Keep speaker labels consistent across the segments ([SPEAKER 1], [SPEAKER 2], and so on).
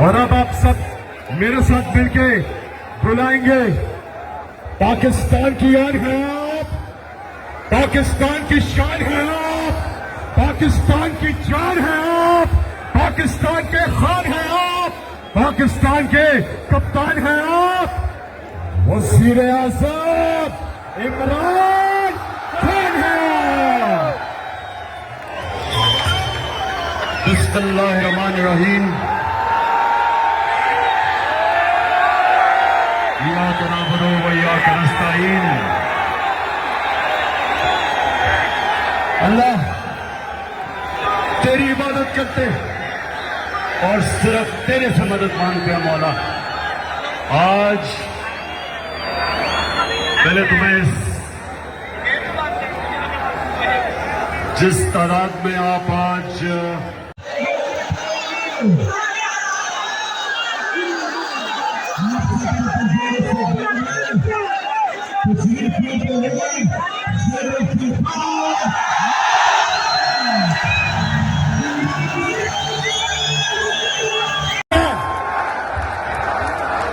[SPEAKER 1] और अब आप सब मेरे साथ मिलके बुलाएंगे, पाकिस्तान की आन है आप, पाकिस्तान की शान है आप, पाकिस्तान की जान है आप, पाकिस्तान के खान है आप, पाकिस्तान के कप्तान है आप, वज़ीर आज़म इमरान खान है आप। बिस्मिल्लाहिर्रहमानिर्रहीम। इय्याका नअबुदु व इय्याका नस्तईन। अल्लाह तेरी इबादत करते और सिर्फ तेरे से मदद मांगते हैं मौला। आज पहले तुम्हें जिस तादाद में आप आज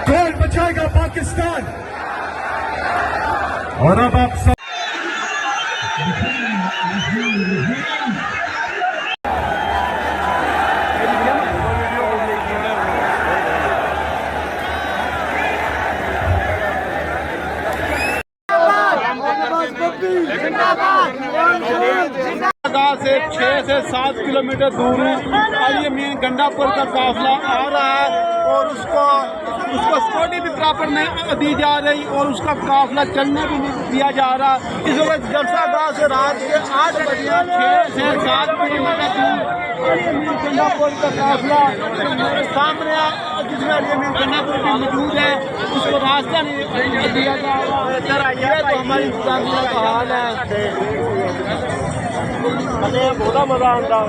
[SPEAKER 1] कौन बचाएगा पाकिस्तान? और अब आप सब
[SPEAKER 2] से 6 से 7 किलोमीटर दूर अली मीन गंडापुर का काफिला आ रहा है और उसको सिक्योरिटी भी प्रॉपर नहीं दी जा रही और उसका काफिला चलने भी नहीं दिया जा रहा। इस वक्त जलसागाह से रात के 8 बजे 6 से 7 किलोमीटर दूर अली मीन गंडापुर का काफिला मेरे सामने जिसमें अली मीन गंडापुर भी मौजूद है, उसको रास्ता नहीं दिया जा रहा। ये तो हमारी इंतजामिया का हाल है। बोला मजा आता।